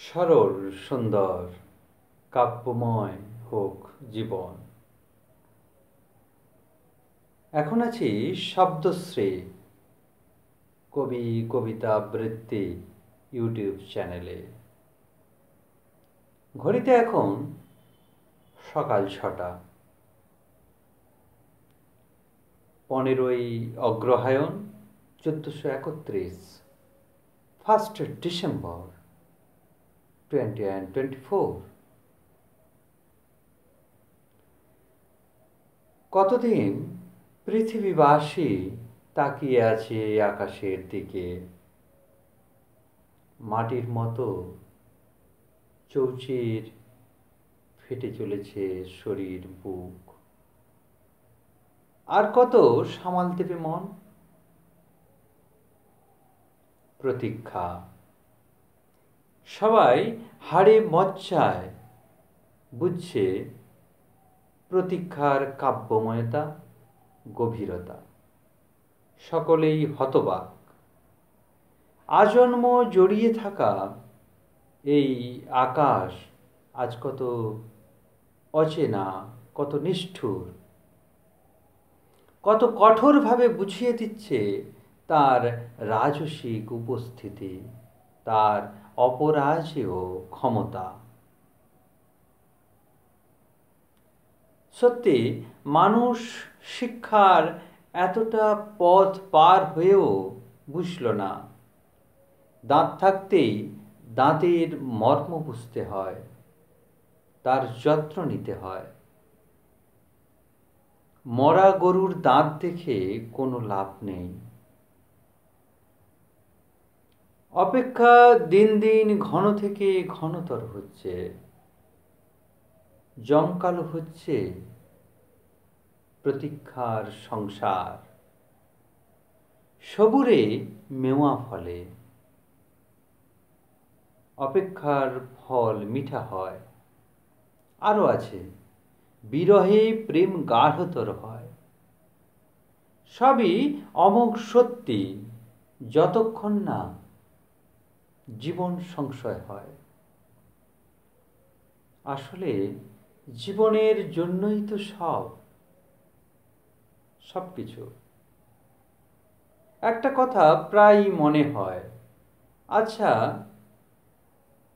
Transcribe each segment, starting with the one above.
সরল সুন্দর কাব্যময় হোক জীবন। এখন আছি শব্দশ্রী কবি কবিতা আবৃত্তি ইউটিউব চ্যানেলে। ঘড়িতে এখন সকাল ৬টা। ১৫ই অগ্রহায়ণ ১৪৩১, 1 ডিসেম্বর 2024। কতদিন পৃথিবীবাসী তাকিয়ে আছে আকাশের দিকে, মাটির মতো চৌচির ফেটে চলেছে শরীর বুক। আর কত সামাল দেবে মন? প্রতীক্ষা। সবাই হাড়ে মজ্জায় বুঝছে প্রতীক্ষার কাব্যময়তা, গভীরতা। সকলেই হতবাক। আজন্ম জড়িয়ে থাকা এই আকাশ আজ কত অচেনা, কত নিষ্ঠুর, কত কঠোরভাবে বুঝিয়ে দিচ্ছে তার রাজসিক উপস্থিতি, তার অপরাজেয় ক্ষমতা। সত্যি মানুষ শিক্ষার এতটা পথ পার হয়েও বুঝল না। দাঁত থাকতেই দাঁতের মর্ম বুঝতে হয়, তার যত্ন নিতে হয়। মরা গরুর দাঁত দেখে কোনো লাভ নেই। অপেক্ষা দিন দিন ঘন থেকে ঘনতর হচ্ছে, জমকালো হচ্ছে প্রতীক্ষার সংসার। সবুরে মেওয়া ফলে, অপেক্ষার ফল মিঠা হয়। আরও আছে, বিরহে প্রেম গাঢ়তর হয়। সবই অমোঘ সত্যি, যতক্ষণ না জীবন সংশয় হয়। আসলে জীবনের জন্যই তো সব কিছু। একটা কথা প্রায় মনে হয়, আচ্ছা,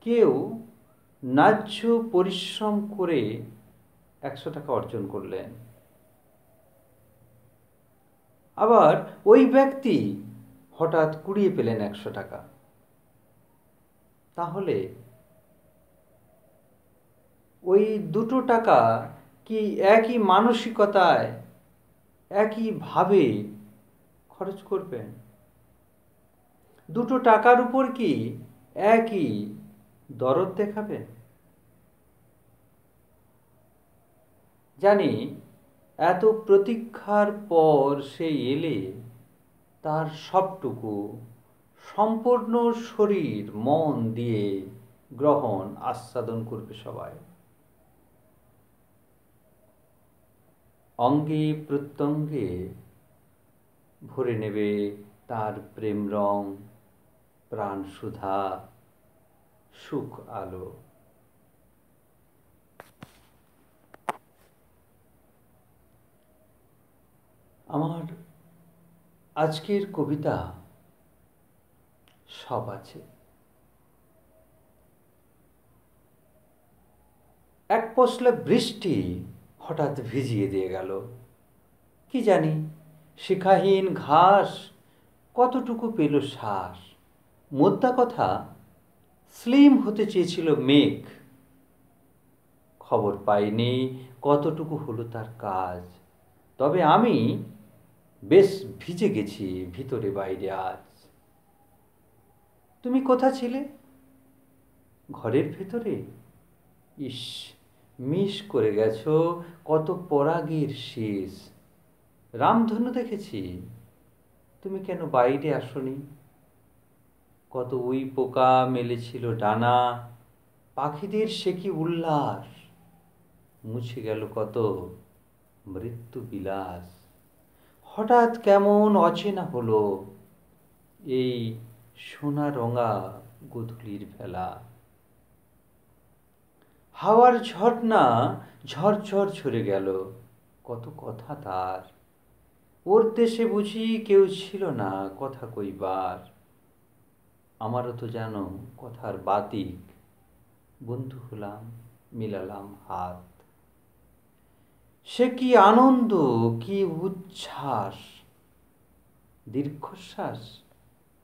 কেউ ন্যায্য পরিশ্রম করে ১০০ টাকা অর্জন করলেন, আবার ওই ব্যক্তি হঠাৎ কুড়িয়ে পেলেন ১০০ টাকা। তাহলে ওই দুটো টাকা কি একই মানসিকতায়, একইভাবে খরচ করবেন? দুটো টাকার উপর কি একই দরদ দেখাবেন? জানি এত প্রতীক্ষার পর সে এলে তার সবটুকু সম্পূর্ণ শরীর মন দিয়ে গ্রহণ আস্বাদন করবে সবাই। অঙ্গে প্রত্যঙ্গে ভরে নেবে তার প্রেম রং, প্রাণ সুধা, সুখ আলো। আমার আজকের কবিতা সব আছে। এক পশলা বৃষ্টি হঠাৎ ভিজিয়ে দিয়ে গেল। কি জানি শিখাহীন ঘাস কতটুকু পেল শ্বাস। মোদ্দা কথা, স্লিম হতে চেয়েছিল মেঘ। খবর পাইনি কতটুকু হলো তার কাজ। তবে আমি বেশ ভিজে গেছি ভিতরে বাইরে আজ। তুমি কোথা ছিলে? ঘরের ভেতরে? ইস, মিস করে গেছো কত পরাগের শেষ। রামধনু দেখেছি, তুমি কেন বাইরে আসনি? কত উই পোকা মেলেছিল ডানা, পাখিদের সে কি উল্লাস। মুছে গেল কত মৃত্যু বিলাস। হঠাৎ কেমন অচেনা হলো এই সোনা রঙা গোধূলির ভেলা। হাওয়ার ঝর্ণা ঝরঝর ঝরে গেল, কত কথা তার। ওর দেশে বুঝি কেউ ছিল না কথা কইবার, আমারও তো যেন কথার বাতিক, বন্ধু হলাম, মিলালাম হাত। সে কি আনন্দ, কি উচ্ছ্বাস! দীর্ঘশ্বাস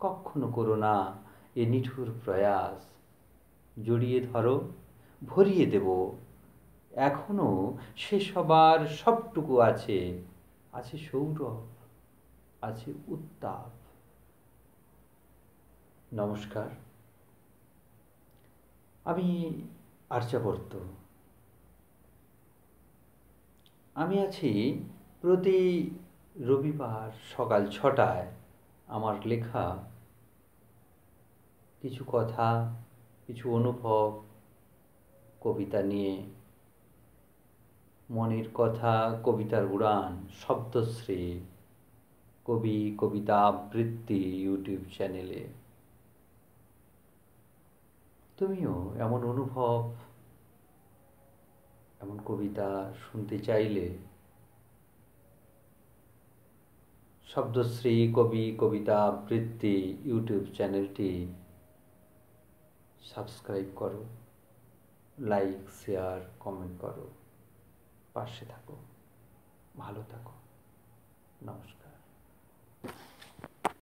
কক্ষনো করো না, এ নিঠুর প্রয়াস। জড়িয়ে ধরো, ভরিয়ে দেব, এখনো সে সবার সবটুকু আছে, আছে সৌরভ, আছে উত্তাপ। নমস্কার, আমি আর্যাবর্ত। আমি আছি প্রতি রবিবার সকাল 6টায় আমার লেখা কিছু কথা, কিছু অনুভব, কবিতা নিয়ে। মনের কথা, কবিতার উড়ান, শব্দশ্রী, কবি কবিতা আবৃত্তি ইউটিউব চ্যানেলে। তুমিও এমন অনুভব, এমন কবিতা শুনতে চাইলে শব্দশ্রী কবি কবিতা আবৃত্তি ইউটিউব চ্যানেলটি সাবস্ক্রাইব করো, লাইক শেয়ার কমেন্ট করো, পাশে থাকো, ভালো থাকো। নমস্কার।